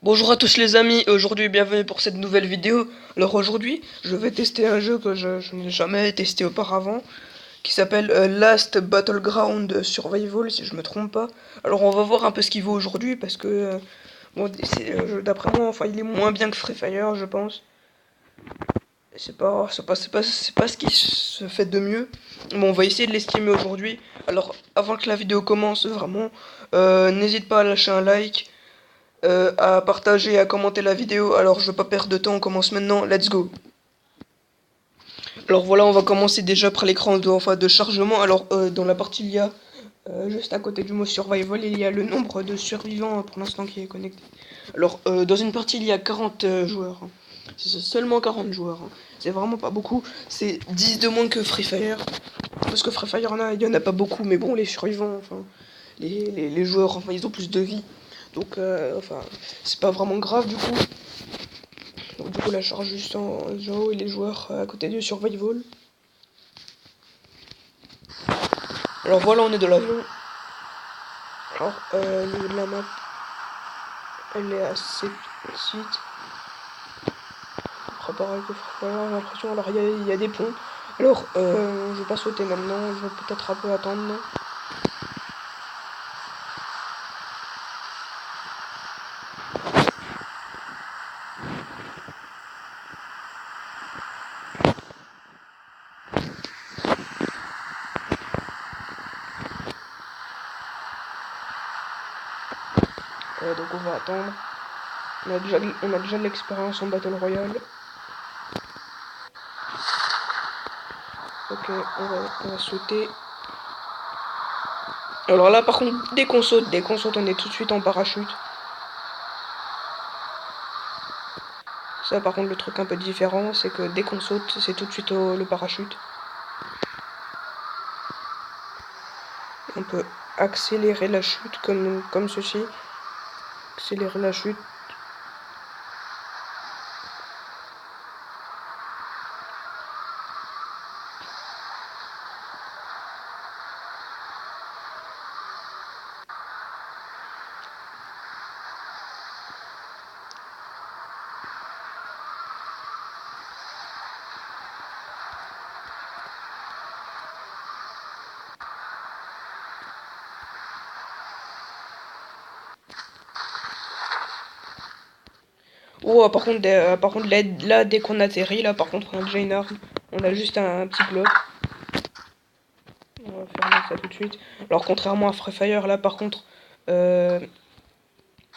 Bonjour à tous les amis, et aujourd'hui bienvenue pour cette nouvelle vidéo. Alors aujourd'hui, je vais tester un jeu que je n'ai jamais testé auparavant, qui s'appelle Last Battleground Survival, si je me trompe pas. Alors on va voir un peu ce qu'il vaut aujourd'hui, parce que, bon, d'après moi, enfin, il est moins bien que Free Fire, je pense. C'est pas ce qui se fait de mieux. Bon, on va essayer de l'estimer aujourd'hui. Alors, avant que la vidéo commence, vraiment, n'hésite pas à lâcher un like, à partager et à commenter la vidéo. Alors je veux pas perdre de temps, on commence maintenant, let's go. Alors voilà, on va commencer déjà par l'écran de chargement. Alors dans la partie il y a, juste à côté du mot survival, il y a le nombre de survivants pour l'instant qui est connecté. Alors dans une partie il y a 40 joueurs. C'est seulement 40 joueurs. C'est vraiment pas beaucoup. C'est 10 de moins que Free Fire. Parce que Free Fire, il y en a pas beaucoup, mais bon, les survivants, enfin, les joueurs, enfin, ils ont plus de vie. Donc, enfin, c'est pas vraiment grave du coup. Donc, du coup, la charge juste en Zao et les joueurs à côté du survival. Alors voilà, on est de l'avion. Alors, au niveau de la map, elle est assez petite. Après, pareil que Free Fire, j'ai l'impression. Alors, il y a des ponts. Alors, je vais pas sauter maintenant, je vais peut-être un peu attendre. Donc, on va attendre. On a déjà de l'expérience en Battle Royale. Ok, on va sauter. Alors là, par contre, dès qu'on saute, on est tout de suite en parachute. Ça, par contre, le truc un peu différent, c'est que dès qu'on saute, c'est tout de suite le parachute. On peut accélérer la chute comme ceci. Accélérer la chute. Oh, par contre là, dès qu'on atterrit, là, par contre, on a déjà une arme. On a juste un petit bloc. On va fermer ça tout de suite. Alors, contrairement à Free Fire, là, par contre, euh,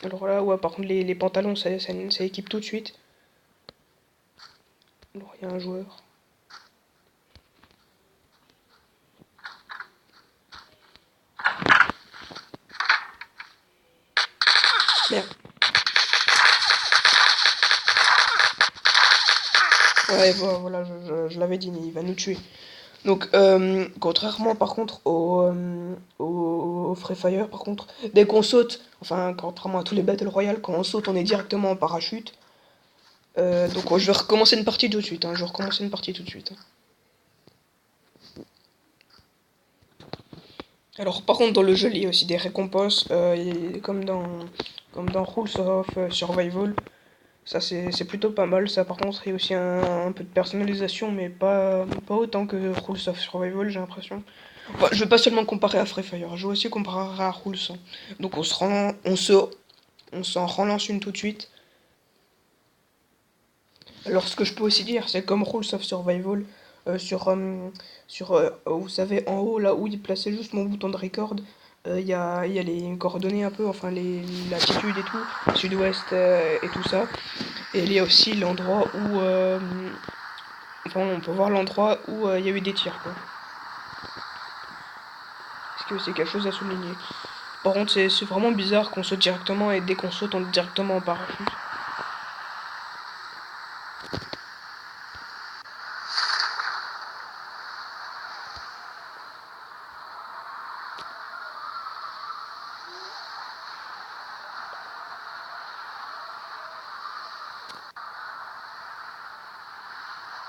alors là, ouais, par contre, les pantalons, ça équipe tout de suite. Alors, il y a un joueur. Merde. Ouais, voilà, je l'avais dit, il va nous tuer. Donc, contrairement par contre au Free Fire, par contre, dès qu'on saute, enfin, contrairement à tous les Battle Royale, quand on saute, on est directement en parachute. Donc, je vais recommencer une partie tout de suite. Je vais recommencer une partie tout de suite. Alors, par contre, dans le jeu, il y a aussi des récompenses, comme dans Rules of Survival. Ça, c'est plutôt pas mal. Ça, par contre, il y a aussi un peu de personnalisation, mais pas autant que Rules of Survival, j'ai l'impression. Enfin, je veux pas seulement comparer à Free Fire, je veux aussi comparer à Rules. Donc, on s'en relance une tout de suite. Alors, ce que je peux aussi dire, c'est comme Rules of Survival, vous savez, en haut, là où il plaçait juste mon bouton de record, il y a les coordonnées un peu, enfin, latitudes et tout, sud-ouest et tout ça. Et il y a aussi l'endroit où, enfin, on peut voir l'endroit où il y a eu des tirs, quoi. Est-ce que c'est quelque chose à souligner? Par contre, c'est vraiment bizarre qu'on saute directement et dès qu'on saute, on est directement en parachute.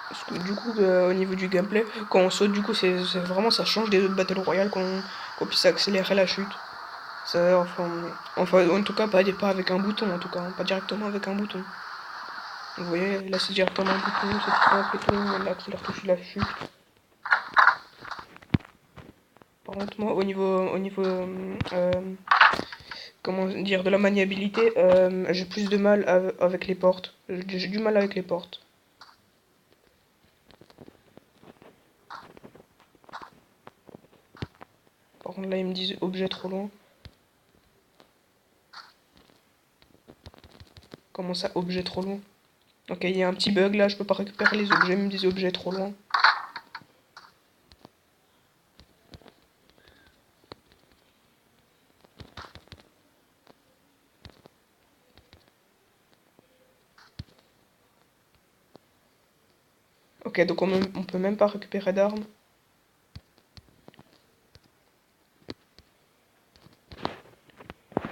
Parce que du coup, au niveau du gameplay, quand on saute, du coup, c'est vraiment, ça change des autres Battle Royale qu'on puisse accélérer la chute. Ça, enfin, en tout cas, pas avec un bouton, en tout cas, hein, pas directement avec un bouton. Vous voyez, là c'est directement un bouton, c'est tout simple et tout, on accélère tout sur la chute. Par contre, moi, comment dire, de la maniabilité, j'ai plus de mal avec les portes. J'ai du mal avec les portes. Par contre, là, ils me disent objet trop loin. Comment ça, objet trop loin? Ok, il y a un petit bug là, je peux pas récupérer les objets, ils me disent objet trop loin. Ok, donc on peut même pas récupérer d'armes.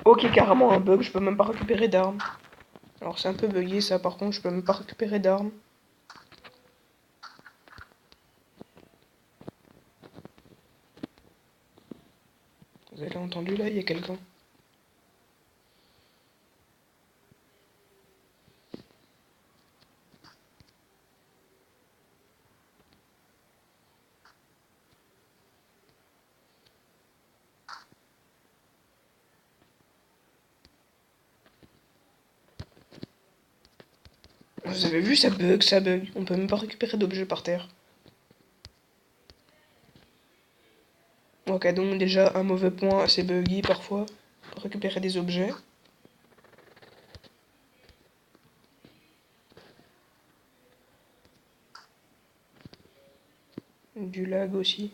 Ok, carrément un bug, je peux même pas récupérer d'armes. Alors c'est un peu bugué ça, par contre, je peux même pas récupérer d'armes. Vous avez entendu là, il y a quelqu'un. Vous avez vu, ça bug, ça bug. On peut même pas récupérer d'objets par terre. Ok, donc déjà un mauvais point, c'est buggy parfois. Pour récupérer des objets. Du lag aussi.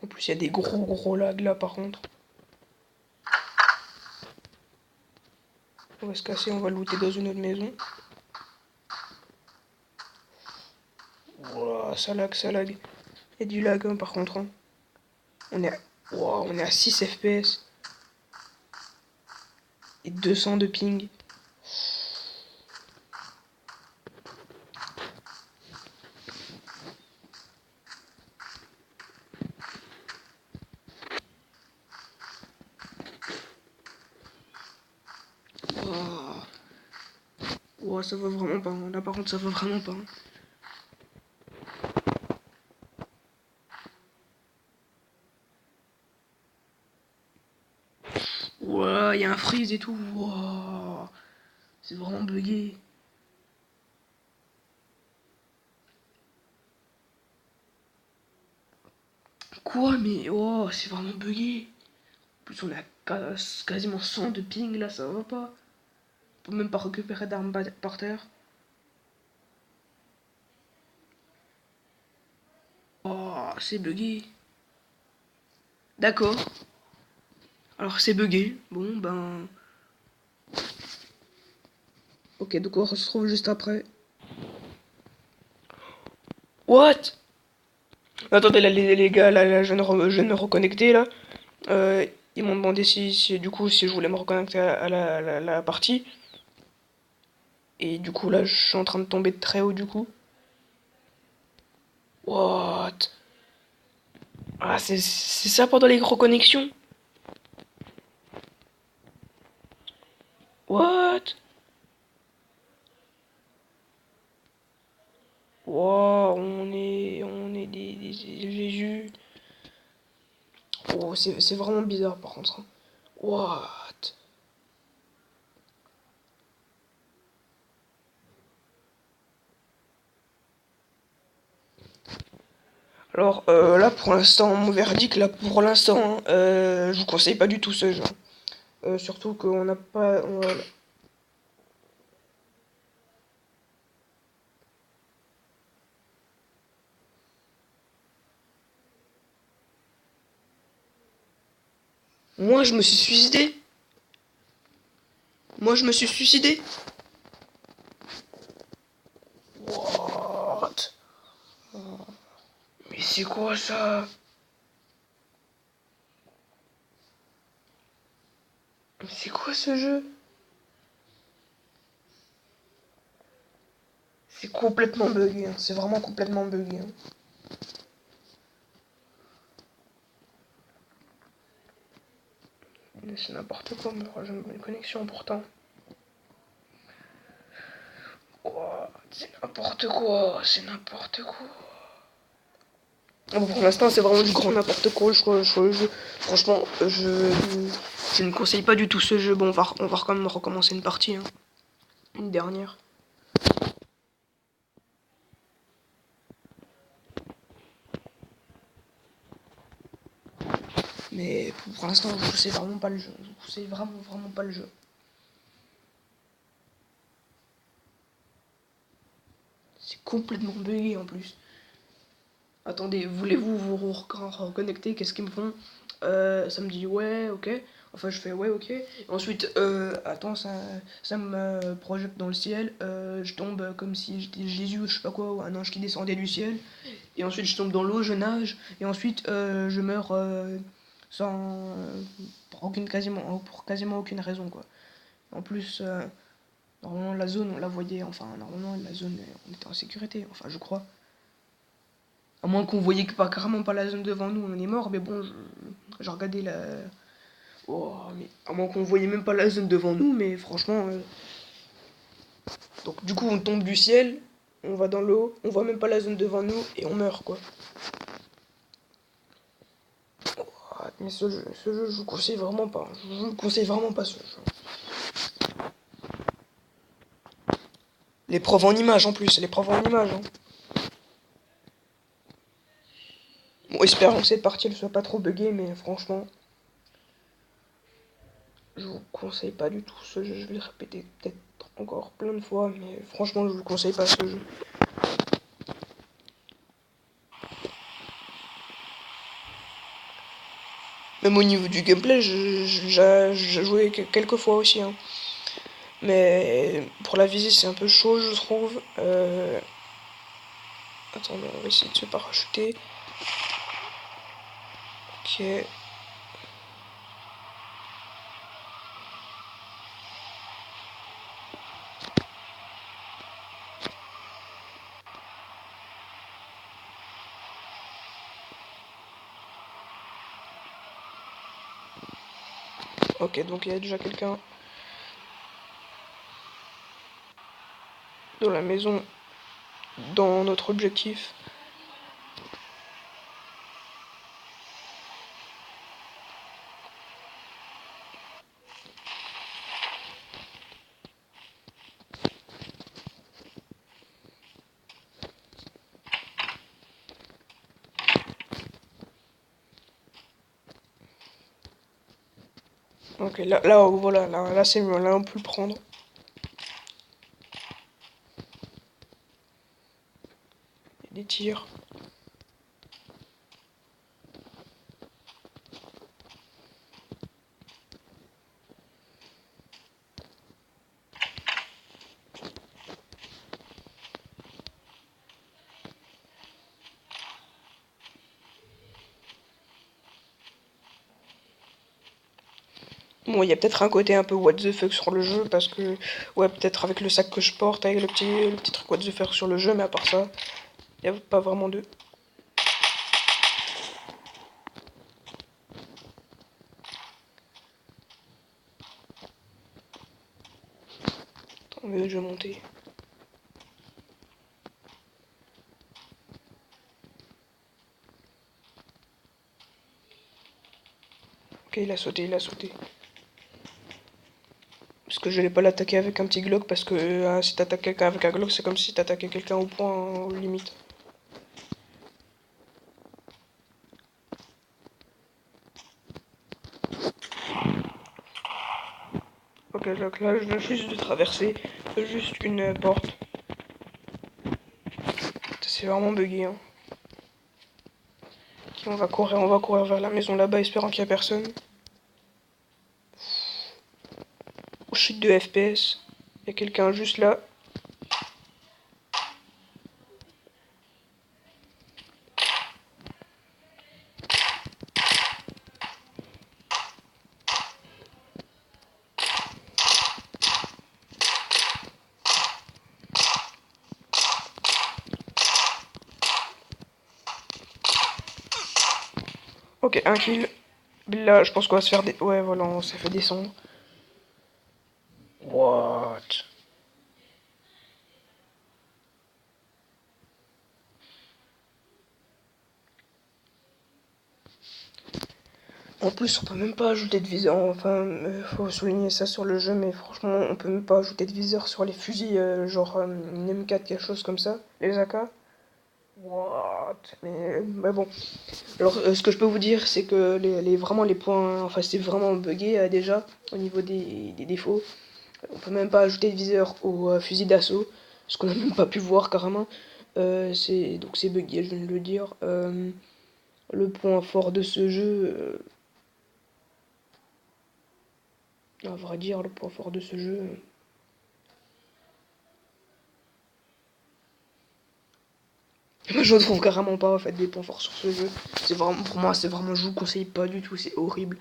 En plus, il y a des gros lags là par contre. On va se casser, on va looter dans une autre maison. Wow, ça lag, ça lag. Il y a du lag hein, par contre. Hein. Wow, on est à 6 FPS. Et 200 de ping. Wow. Wow, ça va vraiment pas. Hein. Là par contre, ça va vraiment pas. Hein. Wow, il y a un freeze et tout. Wow. C'est vraiment bugué. Quoi, mais oh, c'est vraiment bugué. En plus, on est à quasiment 100 de ping là, ça va pas. On peut même pas récupérer d'armes par terre. Oh, c'est bugué. D'accord. Alors, c'est bugué. Bon, ben. Ok, donc on se retrouve juste après. What? Attendez, là, les gars, là, je viens de me reconnecter là. Euh, Ils m'ont demandé du coup, si je voulais me reconnecter à la partie. Et du coup, là, je suis en train de tomber de très haut du coup. What? Ah, c'est ça pendant les reconnexions? What? Wow, on est des Jésus. Oh, c'est vraiment bizarre par contre. Hein. What? Alors là, pour l'instant, mon verdict, là, pour l'instant, hein, je vous conseille pas du tout ce jeu. Surtout qu'on n'a pas... Moi, je me suis suicidé. Moi, je me suis suicidé. What? Mais c'est quoi ça? C'est quoi ce jeu? C'est complètement bugué, hein. C'est vraiment complètement bugué, hein. C'est n'importe quoi, mais j'ai une bonne connexion pourtant. Quoi? C'est n'importe quoi, c'est n'importe quoi. Bon, pour l'instant, c'est vraiment du grand n'importe quoi. Franchement, je ne conseille pas du tout ce jeu. Bon, on va quand même recommencer une partie, hein. Une dernière. Mais pour l'instant, je vous conseille vraiment pas le jeu. Je vous conseille vraiment pas le jeu. C'est complètement bugué en plus. Attendez, voulez-vous vous reconnecter? Qu'est-ce qu'ils me font? Ça me dit ouais, ok. Enfin, je fais ouais, ok. Et ensuite, attends, ça me projette dans le ciel. Je tombe comme si j'étais Jésus ou je sais pas quoi, ou un ange qui descendait du ciel. Et ensuite, je tombe dans l'eau, je nage. Et ensuite, je meurs sans. Pour quasiment aucune raison, quoi. En plus, normalement, la zone, on la voyait. Enfin, normalement, la zone, on était en sécurité. Enfin, je crois. À moins qu'on voyait pas carrément pas la zone devant nous, on est mort, mais bon, j'ai regardé la. Oh, mais à moins qu'on voyait même pas la zone devant nous, mais franchement. Donc du coup, on tombe du ciel, on va dans l'eau, on voit même pas la zone devant nous et on meurt quoi. Oh, mais ce jeu, je vous conseille vraiment pas. Je vous conseille vraiment pas ce jeu. L'épreuve en image en plus, l'épreuve en image. Hein. Bon, espérons que cette partie ne soit pas trop buggée, mais franchement. Je vous conseille pas du tout ce jeu, je vais le répéter peut-être encore plein de fois, mais franchement je vous conseille pas ce jeu. Même au niveau du gameplay, j'ai joué quelques fois aussi. Hein. Mais pour la visée c'est un peu chaud je trouve. Attendez, on va essayer de se parachuter. Ok. Ok, donc il y a déjà quelqu'un dans la maison, dans notre objectif. Ok, là voilà, là c'est mieux, là on peut le prendre. Il y a des tirs. Bon, il y a peut-être un côté un peu what the fuck sur le jeu, parce que, ouais, peut-être avec le sac que je porte, avec le petit truc what the fuck sur le jeu, mais à part ça, il n'y a pas vraiment de. Attends, mais je vais monter. Ok, il a sauté, il a sauté. Parce que je n'allais pas l'attaquer avec un petit Glock, parce que si t'attaques quelqu'un avec un Glock, c'est comme si t'attaquais quelqu'un au point, limite. Ok, donc là, je viens juste de traverser juste une porte. C'est vraiment bugué, hein. Ok, on va courir vers la maison là-bas, espérant qu'il n'y a personne. Chute de FPS. Il y a quelqu'un juste là. Ok, un kill. Là, je pense qu'on va se faire des... Ouais, voilà, on s'est fait descendre. What? En plus, on peut même pas ajouter de viseur. Enfin, faut souligner ça sur le jeu, mais franchement, on peut même pas ajouter de viseur sur les fusils, genre une M4, quelque chose comme ça. Les AK. What? Mais bon. Alors, ce que je peux vous dire, c'est que vraiment les points. Enfin, c'est vraiment bugué déjà au niveau des défauts. On peut même pas ajouter de viseur au fusil d'assaut, ce qu'on a même pas pu voir carrément. Donc c'est bugué, je viens de le dire. Le point fort de ce jeu, à vrai dire, le point fort de ce jeu. Moi, je ne trouve carrément pas en fait des points forts sur ce jeu. C'est vraiment, pour moi, c'est vraiment, je vous conseille pas du tout, c'est horrible.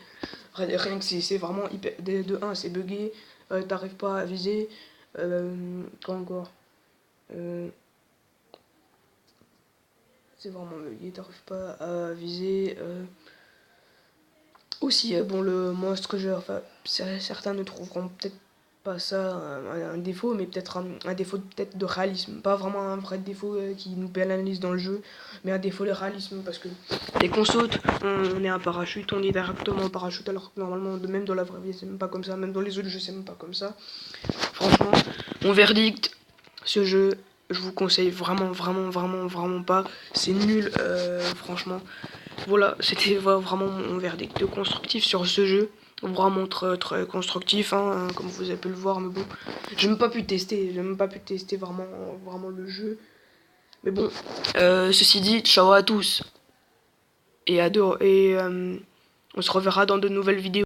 Rien que c'est vraiment hyper. De 1, c'est bugué, t'arrives pas à viser. Quoi encore euh, C'est vraiment bugué, t'arrives pas à viser. Aussi, bon, le monstre jeu, enfin, certains ne trouveront peut-être pas ça un défaut, mais peut-être un défaut peut-être de réalisme. Pas vraiment un vrai défaut qui nous pénalise dans le jeu, mais un défaut de réalisme, parce que dès qu'on saute, on est un parachute, on est directement en parachute, alors que normalement, même dans la vraie vie, c'est même pas comme ça, même dans les autres jeux, c'est même pas comme ça. Franchement, mon verdict, ce jeu, je vous conseille vraiment, vraiment, vraiment, vraiment pas. C'est nul, franchement. Voilà, c'était vraiment mon verdict constructif sur ce jeu. Vraiment très, très constructif, hein, comme vous avez pu le voir, mais bon. J'ai même pas pu tester, j'ai même pas pu tester vraiment, vraiment le jeu. Mais bon, ceci dit, ciao à tous. Et on se reverra dans de nouvelles vidéos.